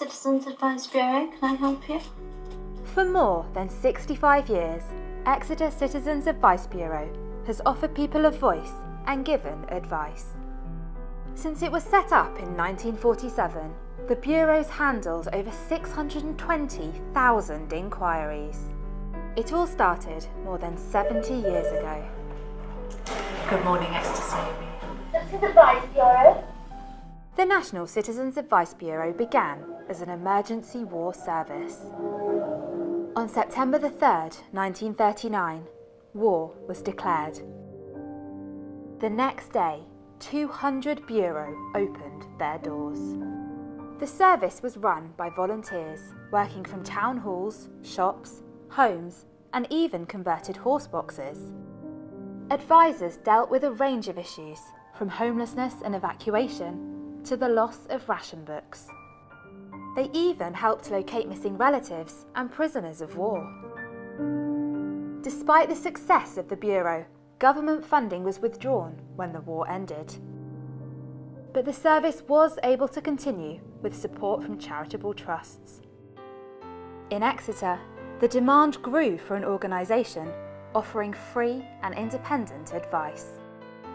Citizens Advice Bureau. Can I help you? For more than 65 years, Exeter Citizens Advice Bureau has offered people a voice and given advice. Since it was set up in 1947, the Bureau's handled over 620,000 inquiries. It all started more than 70 years ago. Good morning, Exeter CAB. Citizens Advice Bureau. The National Citizens Advice Bureau began as an emergency war service. On September the 3rd, 1939, war was declared. The next day, 200 Bureau opened their doors. The service was run by volunteers working from town halls, shops, homes, and even converted horse boxes. Advisors dealt with a range of issues, from homelessness and evacuation to the loss of ration books. They even helped locate missing relatives and prisoners of war. Despite the success of the Bureau, government funding was withdrawn when the war ended. But the service was able to continue with support from charitable trusts. In Exeter, the demand grew for an organisation offering free and independent advice.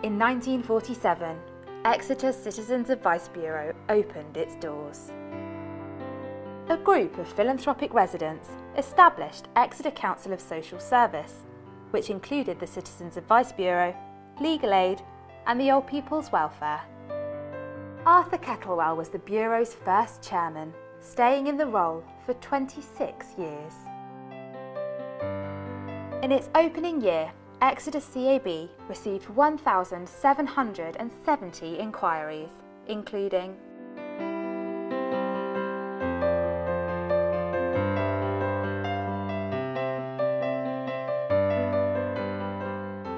In 1947, Exeter Citizens Advice Bureau opened its doors. A group of philanthropic residents established Exeter Council of Social Service, which included the Citizens Advice Bureau, Legal Aid and the Old People's Welfare. Arthur Kettlewell was the Bureau's first chairman, staying in the role for 26 years. In its opening year, Exeter CAB received 1,770 inquiries, including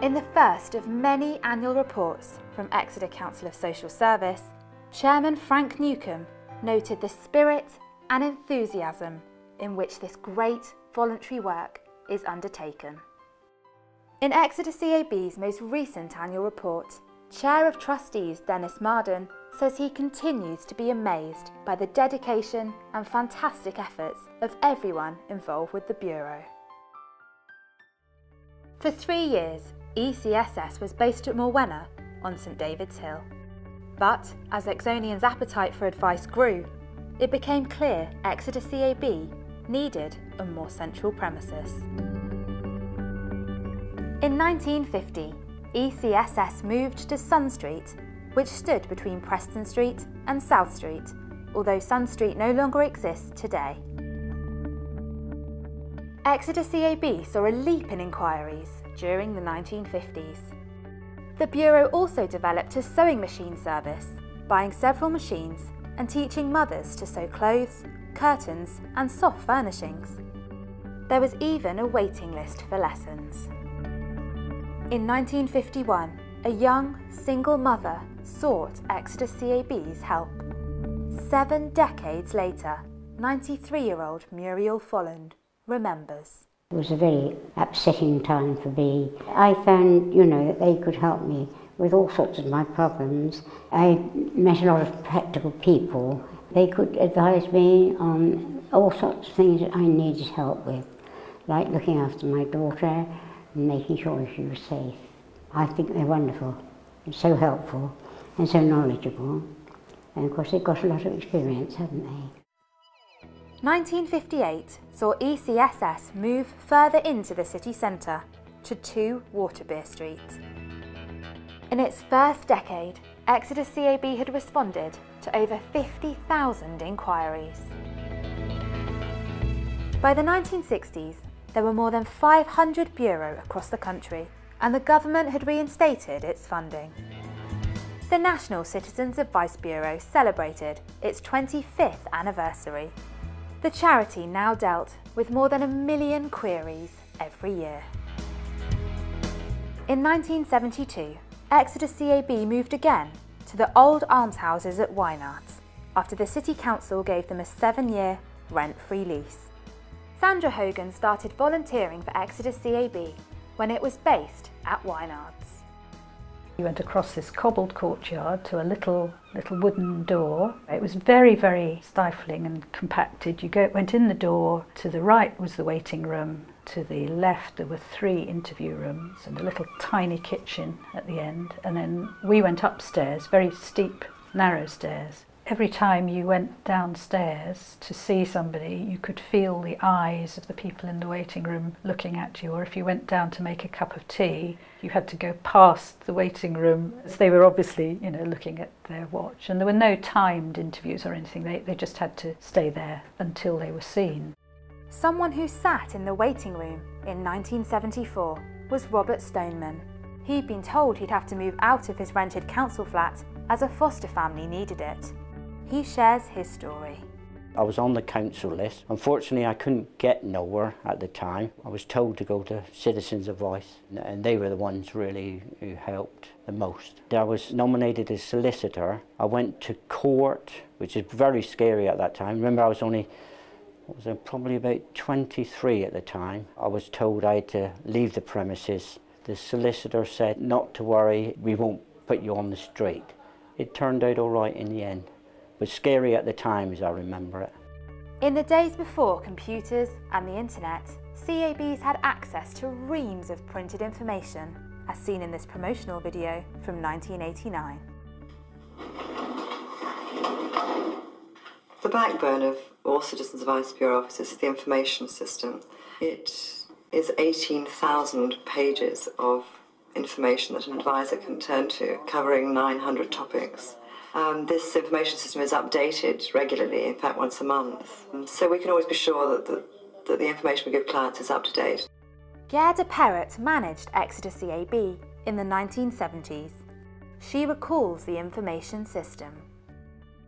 in the first of many annual reports from Exeter Council of Social Service, Chairman Frank Newcombe noted the spirit and enthusiasm in which this great voluntary work is undertaken. In Exeter CAB's most recent annual report, Chair of Trustees Dennis Marden says he continues to be amazed by the dedication and fantastic efforts of everyone involved with the Bureau. For 3 years, ECSS was based at Morwenna on St David's Hill. But as Exonians' appetite for advice grew, it became clear Exeter CAB needed a more central premises. In 1950, ECSS moved to Sun Street, which stood between Preston Street and South Street, although Sun Street no longer exists today. Exeter CAB saw a leap in inquiries during the 1950s. The Bureau also developed a sewing machine service, buying several machines and teaching mothers to sew clothes, curtains and soft furnishings. There was even a waiting list for lessons. In 1951, a young, single mother sought Exeter CAB's help. 7 decades later, 93-year-old Muriel Folland remembers. It was a very upsetting time for me. I found, that they could help me with all sorts of my problems. I met a lot of practical people. They could advise me on all sorts of things that I needed help with, like looking after my daughter and making sure she was safe. I think they're wonderful and so helpful and so knowledgeable. And of course they've got a lot of experience, haven't they? 1958 saw ECSS move further into the city centre to 2 Waterbeer Street. In its first decade, Exeter CAB had responded to over 50,000 inquiries. By the 1960s, there were more than 500 Bureau across the country, and the government had reinstated its funding. The National Citizens Advice Bureau celebrated its 25th anniversary. The charity now dealt with more than 1 million queries every year. In 1972, Exeter CAB moved again to the old almshouses at Wynards after the City Council gave them a 7-year rent-free lease. Sandra Hogan started volunteering for Exeter CAB when it was based at Wynards. You went across this cobbled courtyard to a little wooden door. It was very, very stifling and compacted. You went in the door, to the right was the waiting room, to the left there were 3 interview rooms and a little tiny kitchen at the end. And then we went upstairs, very steep, narrow stairs. Every time you went downstairs to see somebody, you could feel the eyes of the people in the waiting room looking at you, or if you went down to make a cup of tea, you had to go past the waiting room, as they were obviously, looking at their watch. And there were no timed interviews or anything, they just had to stay there until they were seen. Someone who sat in the waiting room in 1974 was Robert Stoneman. He'd been told he'd have to move out of his rented council flat as a foster family needed it. He shares his story. I was on the council list. Unfortunately, I couldn't get nowhere at the time. I was told to go to Citizens Advice, and they were the ones really who helped the most. I was nominated as solicitor. I went to court, which is very scary at that time. Remember, I was probably about 23 at the time. I was told I had to leave the premises. The solicitor said, not to worry, we won't put you on the street. It turned out all right in the end. But scary at the time, as I remember it. In the days before computers and the internet, CABs had access to reams of printed information, as seen in this promotional video from 1989. The backbone of all Citizens Advice Bureau offices is the information system. It is 18,000 pages of information that an advisor can turn to, covering 900 topics. This information system is updated regularly, in fact once a month, so we can always be sure that the information we give clients is up to date. Gerda Perrott managed Exeter CAB in the 1970s. She recalls the information system.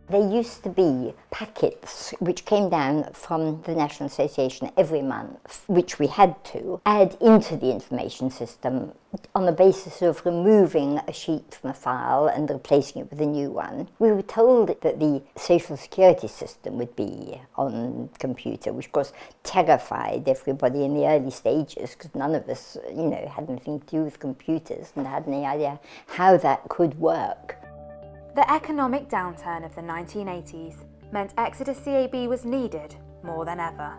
There used to be packets which came down from the National Association every month, which we had to add into the information system on the basis of removing a sheet from a file and replacing it with a new one. We were told that the social security system would be on computer, which of course terrified everybody in the early stages, because none of us, had anything to do with computers and had any idea how that could work. The economic downturn of the 1980s meant Exeter CAB was needed more than ever.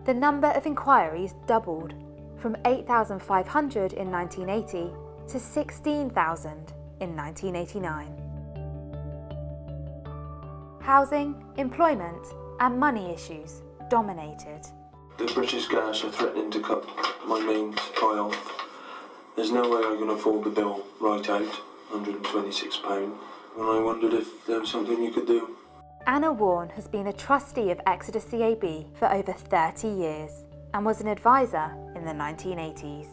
The number of inquiries doubled, from 8,500 in 1980 to 16,000 in 1989. Housing, employment and money issues dominated. The British Gas are threatening to cut my main supply off. There's no way I can afford the bill right out, £126. And I wondered if there was something you could do. Anna Warren has been a trustee of Exeter CAB for over 30 years and was an advisor in the 1980s.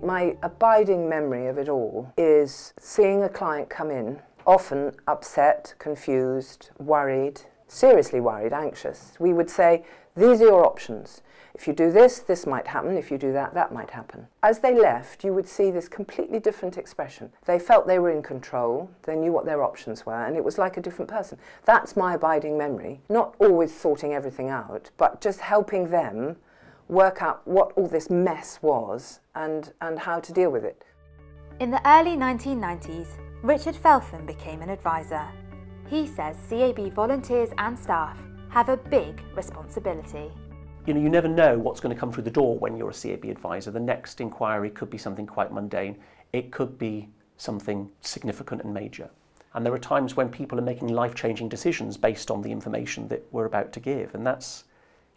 My abiding memory of it all is seeing a client come in, often upset, confused, worried, seriously worried, anxious. We would say, these are your options. If you do this, this might happen. If you do that, that might happen. As they left, you would see this completely different expression. They felt they were in control, they knew what their options were, and it was like a different person. That's my abiding memory. Not always sorting everything out, but just helping them work out what all this mess was and how to deal with it. In the early 1990s, Richard Feltham became an advisor. He says CAB volunteers and staff have a big responsibility. You never know what's going to come through the door when you're a CAB advisor. The next inquiry could be something quite mundane. It could be something significant and major. And there are times when people are making life-changing decisions based on the information that we're about to give. And that's,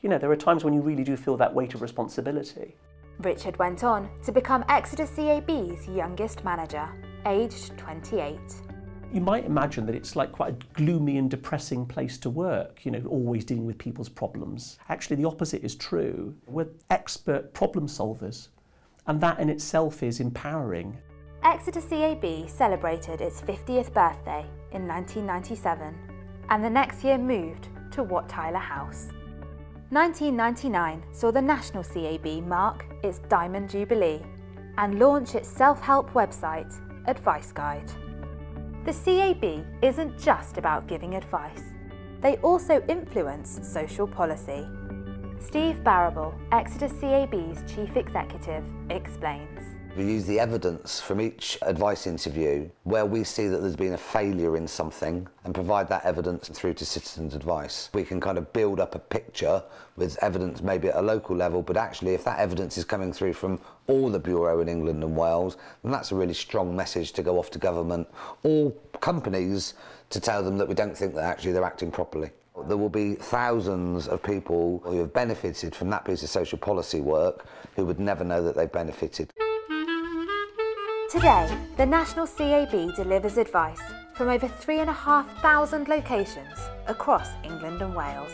there are times when you really do feel that weight of responsibility. Richard went on to become Exeter CAB's youngest manager, aged 28. You might imagine that it's like quite a gloomy and depressing place to work, always dealing with people's problems. Actually, the opposite is true. We're expert problem solvers, and that in itself is empowering. Exeter CAB celebrated its 50th birthday in 1997, and the next year moved to Wat Tyler House. 1999 saw the National CAB mark its Diamond Jubilee and launch its self-help website, Advice Guide. The CAB isn't just about giving advice. They also influence social policy. Steve Barrable, Exeter CAB's Chief Executive, explains. We use the evidence from each advice interview where we see that there's been a failure in something and provide that evidence through to Citizens Advice. We can kind of build up a picture with evidence maybe at a local level, but actually if that evidence is coming through from all the Bureau in England and Wales, then that's a really strong message to go off to government or companies to tell them that we don't think that actually they're acting properly. There will be thousands of people who have benefited from that piece of social policy work who would never know that they've benefited. Today, the National CAB delivers advice from over 3,500 locations across England and Wales.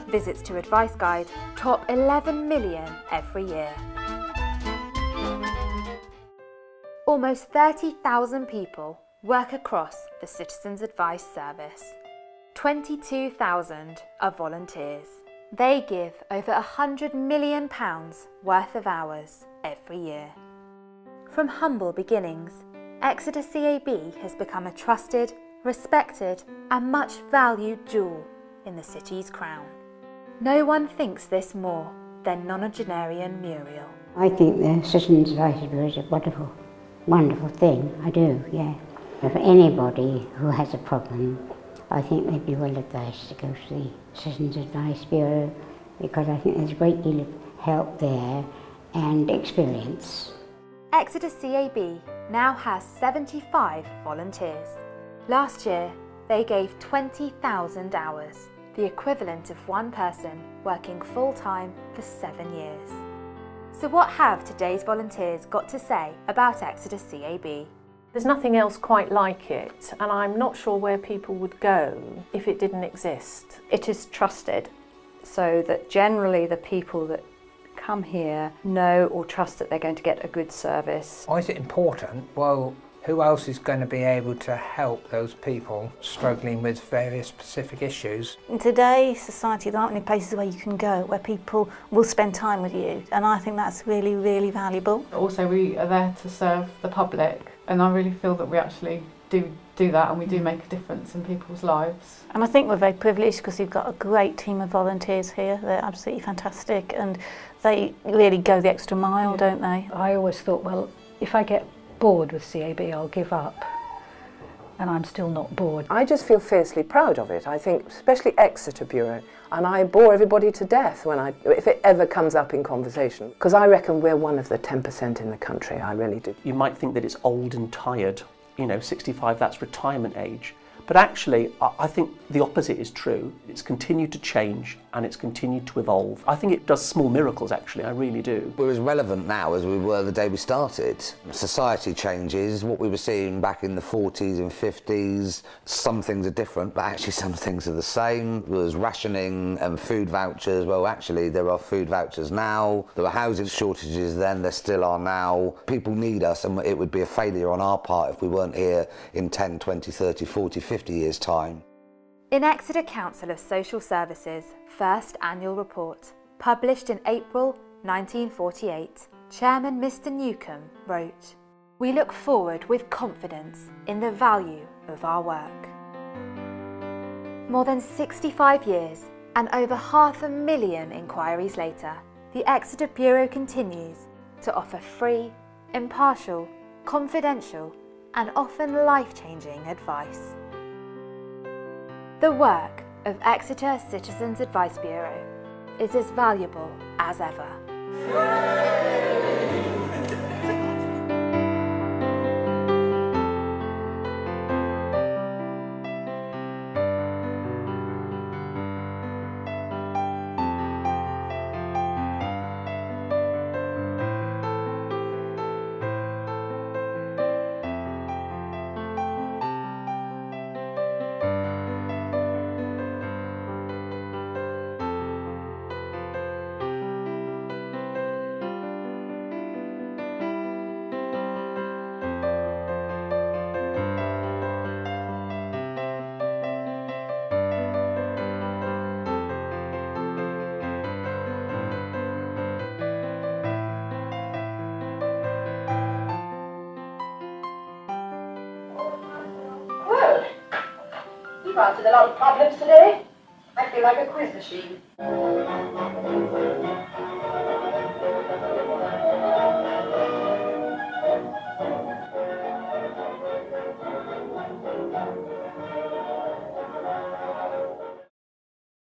Visits to Advice Guide top 11 million every year. Almost 30,000 people work across the Citizens Advice Service. 22,000 are volunteers. They give over £100 million worth of hours every year. From humble beginnings, Exeter CAB has become a trusted, respected and much valued jewel in the city's crown. No one thinks this more than nonagenarian Muriel. I think the Citizens Advice Bureau is a wonderful, wonderful thing. I do, yeah. For anybody who has a problem, I think they'd be well advised to go to the Citizens Advice Bureau because I think there's a great deal of help there and experience. Exeter CAB now has 75 volunteers. Last year, they gave 20,000 hours, the equivalent of one person working full-time for 7 years. So what have today's volunteers got to say about Exeter CAB? There's nothing else quite like it, and I'm not sure where people would go if it didn't exist. It is trusted, so that generally the people that come here know or trust that they're going to get a good service. Why is it important? Well, who else is going to be able to help those people struggling with various specific issues? In today's society, there aren't many places where you can go where people will spend time with you, and I think that's really, really valuable. Also, we are there to serve the public, and I really feel that we actually do that, and we do make a difference in people's lives. And I think we're very privileged because we've got a great team of volunteers here. They're absolutely fantastic and they really go the extra mile, don't they? I always thought, well, if I get bored with CAB, I'll give up. And I'm still not bored. I just feel fiercely proud of it. I think, especially Exeter Bureau, and I bore everybody to death if it ever comes up in conversation, because I reckon we're one of the 10% in the country, I really do. You might think that it's old and tired, you know, 65, that's retirement age. But actually, I think the opposite is true. It's continued to change and it's continued to evolve. I think it does small miracles, actually, I really do. We're as relevant now as we were the day we started. Society changes, what we were seeing back in the 40s and 50s, some things are different, but actually some things are the same. There was rationing and food vouchers. Well, actually, there are food vouchers now. There were housing shortages then, there still are now. People need us, and it would be a failure on our part if we weren't here in 10, 20, 30, 40, 50 years' time. In Exeter Council of Social Services' first annual report, published in April 1948, Chairman Mr. Newcombe wrote, "We look forward with confidence in the value of our work." More than 65 years and over 500,000 inquiries later, the Exeter Bureau continues to offer free, impartial, confidential and often life-changing advice. The work of Exeter Citizens Advice Bureau is as valuable as ever. You've answered a lot of problems today. I feel like a quiz machine.